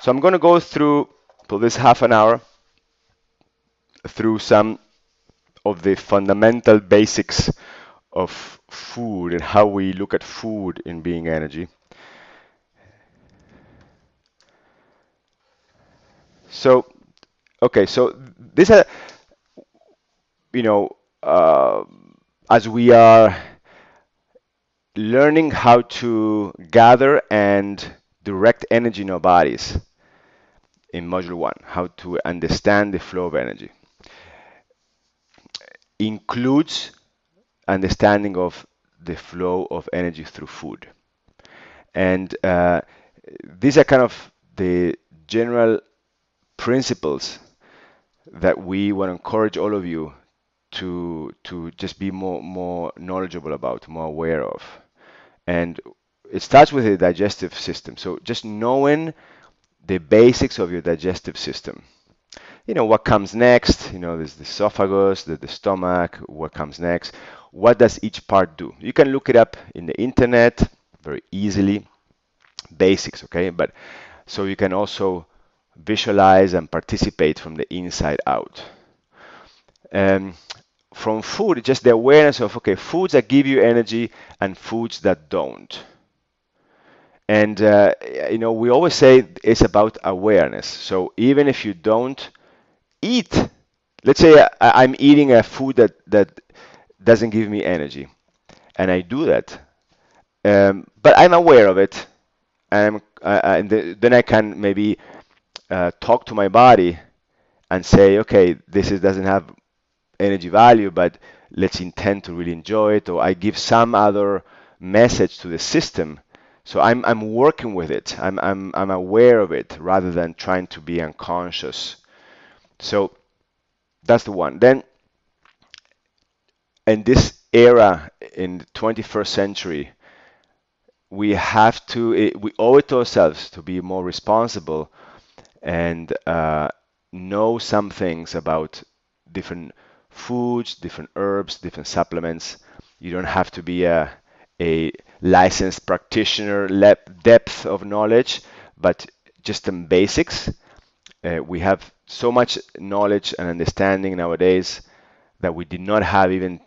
So I'm going to go through for this half an hour through some of the fundamental basics of food and how we look at food in being energy. So, okay, so this, you know, uh, as we are learning how to gather and direct energy in our bodies in module one, how to understand the flow of energy, includes understanding of the flow of energy through food. And these are kind of the general principles that we want to encourage all of you to just be more knowledgeable about, more aware of. And it starts with the digestive system. So just knowing the basics of your digestive system. You know, what comes next? You know, there's the esophagus, the stomach, what comes next? What does each part do? You can look it up in the internet very easily, basics, okay? But so you can also visualize and participate from the inside out. Um, from food, just the awareness of, okay, foods that give you energy and foods that don't. And you know, we always say it's about awareness. So even if you don't eat, let's say I'm eating a food that doesn't give me energy, and I do that, but I'm aware of it, and then I can maybe talk to my body and say, okay, doesn't have energy value, but let's intend to really enjoy it, or I give some other message to the system. So I'm working with it. I'm aware of it rather than trying to be unconscious. So that's the one. Then in this era in the 21st century, we owe it to ourselves to be more responsible and know some things about different foods, different herbs, different supplements. You don't have to be a licensed practitioner, depth of knowledge, but just some basics. We have so much knowledge and understanding nowadays that we did not have even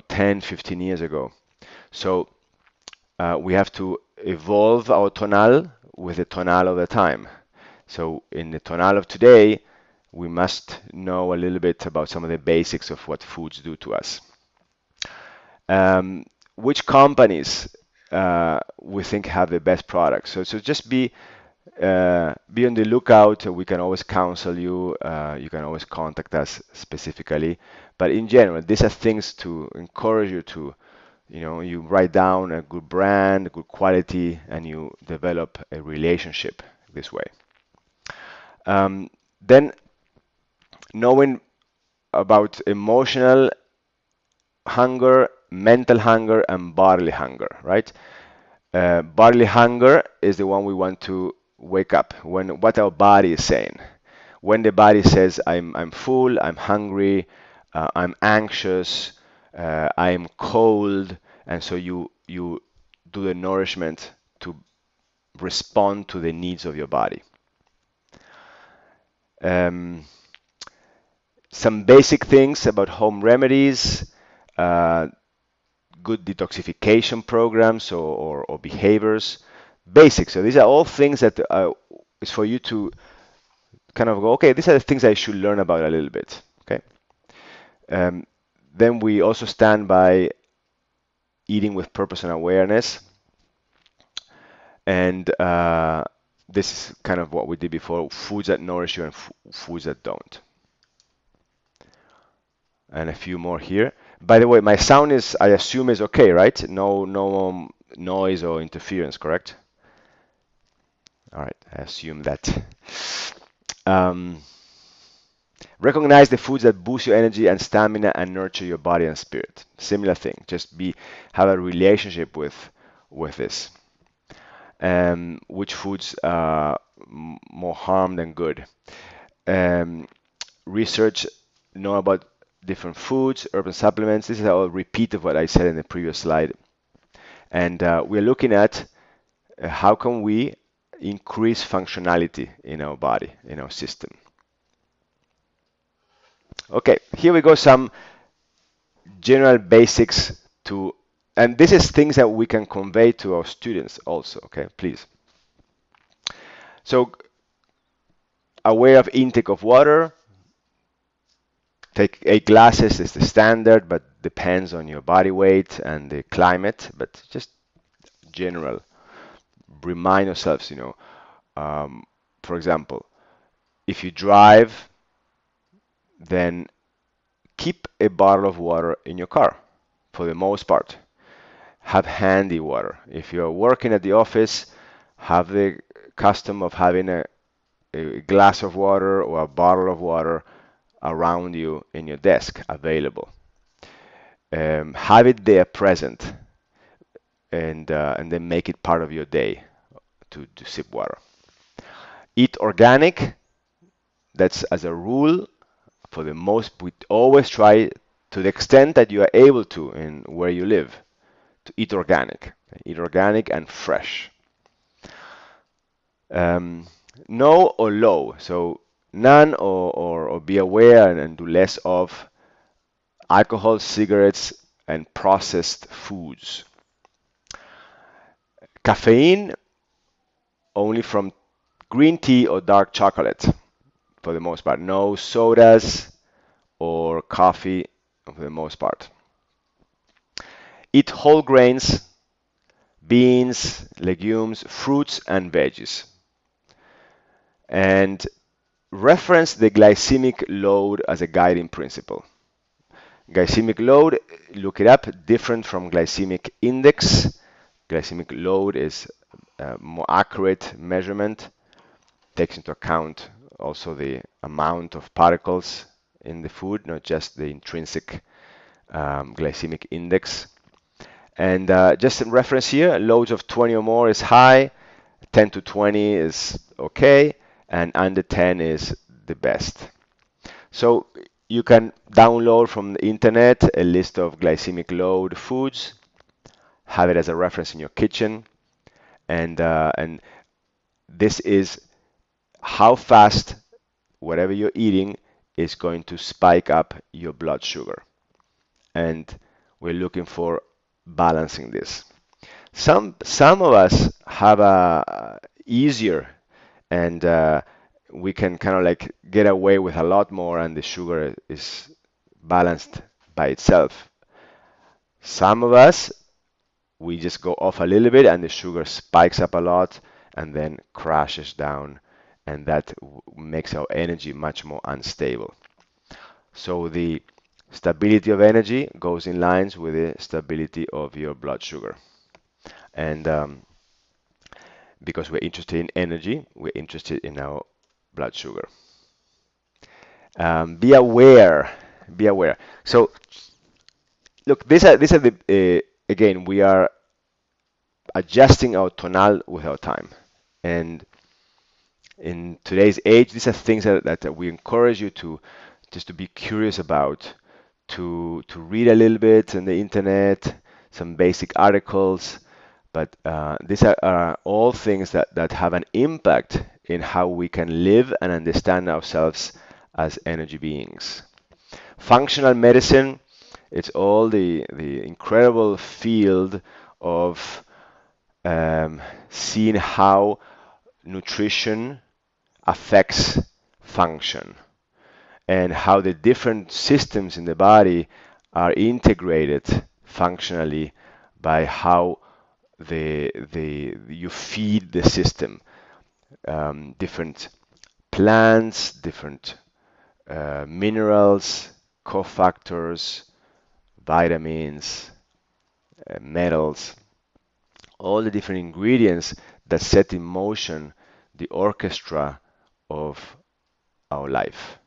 10, 15 years ago. So we have to evolve our tonal with the tonal of the time. So in the tonal of today, we must know a little bit about some of the basics of what foods do to us. Which companies we think have the best products? So just be on the lookout. We can always counsel you. You can always contact us specifically. But in general, these are things to encourage you to, you write down a good brand, a good quality, and you develop a relationship this way. Then knowing about emotional hunger, mental hunger, and bodily hunger, right? Bodily hunger is the one we want to wake up when what our body is saying. When the body says, I'm full, I'm hungry, I'm anxious, I'm cold, and so you do the nourishment to respond to the needs of your body. Um, some basic things about home remedies, uh, good detoxification programs or behaviors, basics. So these are all things that is for you to kind of go, okay, these are the things I should learn about a little bit. Okay. Um, then we also stand by eating with purpose and awareness, and this is kind of what we did before: foods that nourish you and foods that don't. And a few more here. By the way, my sound is, I assume, is okay, right? No noise or interference, correct? All right, I assume that. Um, Recognize the foods that boost your energy and stamina and nurture your body and spirit. Similar thing. Just have a relationship with this. Which foods are more harm than good. Um, Research, know about different foods, urban supplements. This is a repeat of what I said in the previous slide. And we're looking at how can we increase functionality in our body, in our system. Okay, here we go, some general basics to, and this is things that we can convey to our students also, okay, please. So, aware of intake of water. Take 8 glasses is the standard, but depends on your body weight and the climate, but just general. Remind yourselves, for example, if you drive, then keep a bottle of water in your car for the most part. Have handy water. If you're working at the office, have the custom of having a glass of water or a bottle of water around you in your desk available. Have it there present, and then make it part of your day to sip water. Eat organic. That's as a rule. For the most, we always try to the extent that you are able to in where you live to eat organic. Eat organic and fresh. No or low. So none or be aware and do less of alcohol, cigarettes, and processed foods. Caffeine only from green tea or dark chocolate for the most part. No sodas or coffee for the most part. Eat whole grains, beans, legumes, fruits, and veggies. And reference the glycemic load as a guiding principle. Glycemic load, look it up, different from glycemic index. Glycemic load is a more accurate measurement, takes into account also the amount of particles in the food, not just the intrinsic glycemic index. And just in reference here, loads of 20 or more is high, 10 to 20 is okay, and under 10 is the best. So you can download from the internet a list of glycemic load foods, have it as a reference in your kitchen, and this is how fast whatever you're eating is going to spike up your blood sugar. And we're looking for balancing this. Some of us have a easier, and we can kind of like get away with a lot more, and the sugar is balanced by itself. Some of us, we just go off a little bit and the sugar spikes up a lot and then crashes down, and that makes our energy much more unstable. So the stability of energy goes in lines with the stability of your blood sugar. And because we're interested in energy, we're interested in our blood sugar. Be aware. Be aware. So, look, these are the again, we are adjusting our tonal with our time, and in today's age, these are things that we encourage you to just to be curious about, to read a little bit on the internet, some basic articles, but these are all things that have an impact in how we can live and understand ourselves as energy beings. Functional medicine, it's all the incredible field of seeing how nutrition affects function and how the different systems in the body are integrated functionally by how you feed the system. Different plants, different minerals, cofactors, vitamins, metals, all the different ingredients that set in motion the orchestra of our life.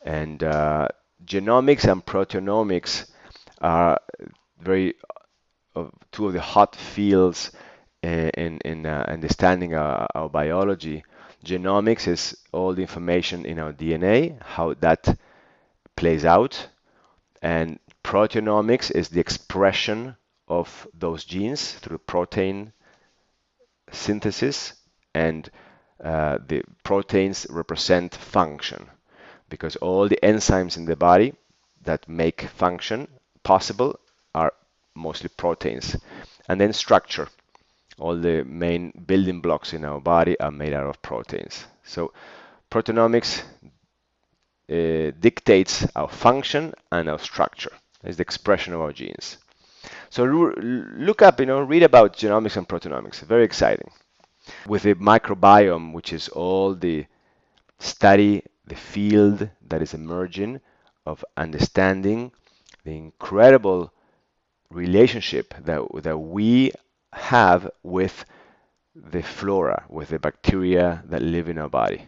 And genomics and proteomics are very two of the hot fields in understanding our biology. Genomics is all the information in our DNA, how that plays out, and proteomics is the expression of those genes through protein synthesis, and the proteins represent function, because all the enzymes in the body that make function possible are mostly proteins. And then structure. All the main building blocks in our body are made out of proteins. So proteomics dictates our function and our structure. It's the expression of our genes. So look up, read about genomics and proteomics. Very exciting. With the microbiome, which is all the study, the field that is emerging of understanding the incredible relationship that we have with the flora, with the bacteria that live in our body,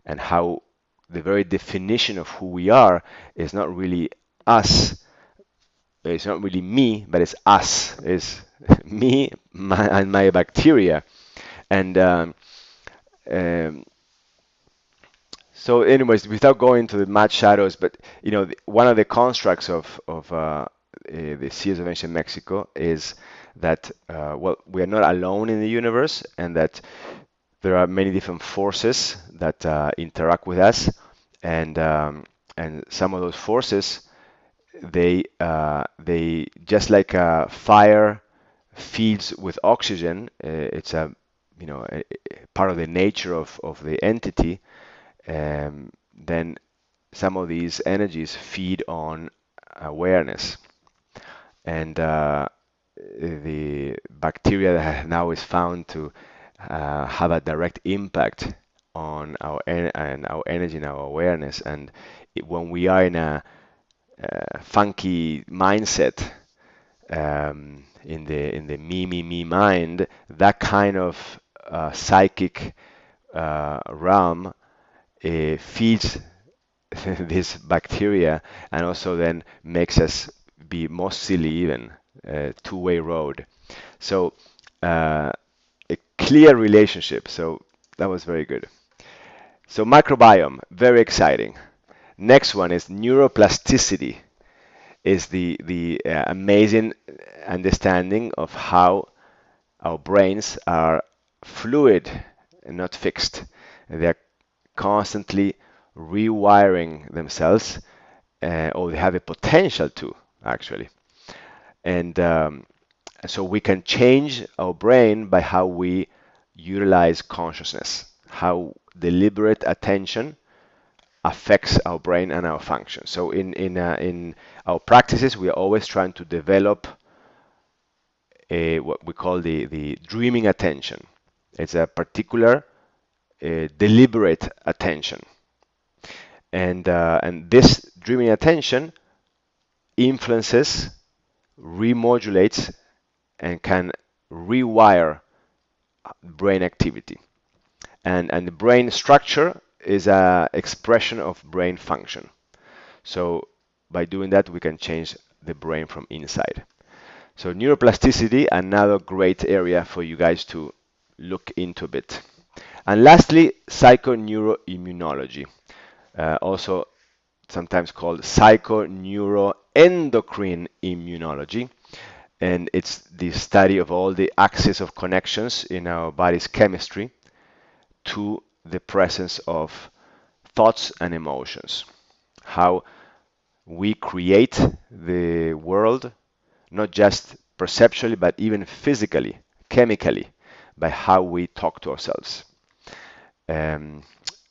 and how the very definition of who we are is not really us. It's not really me, but it's us. It's me and my bacteria. And um, so, anyways, without going to the mad shadows, but one of the constructs of the seers of ancient Mexico is that well, we are not alone in the universe, and that there are many different forces that interact with us, and some of those forces, they just like fire feeds with oxygen. It's a part of the nature of the entity. Then some of these energies feed on awareness, and the bacteria that now is found to have a direct impact on our energy and our awareness. And when we are in a funky mindset, in the me mind, that kind of psychic realm feeds this bacteria, and also then makes us be more silly, even two-way road. So a clear relationship. So that was very good. So microbiome, very exciting. Next one is neuroplasticity. Is the amazing understanding of how our brains are fluid and not fixed. They're constantly rewiring themselves, or they have a potential to, actually. And so we can change our brain by how we utilize consciousness, how deliberate attention affects our brain and our function. So in our practices, we are always trying to develop what we call the dreaming attention. It's a particular deliberate attention, and this dreaming attention influences, remodulates, and can rewire brain activity. And the brain structure is a expression of brain function. So by doing that, we can change the brain from inside. So neuroplasticity, another great area for you guys to look into a bit. And lastly, psychoneuroimmunology, also sometimes called psychoneuroendocrine immunology. And it's the study of all the axes of connections in our body's chemistry to the presence of thoughts and emotions. How we create the world, not just perceptually, but even physically, chemically, by how we talk to ourselves.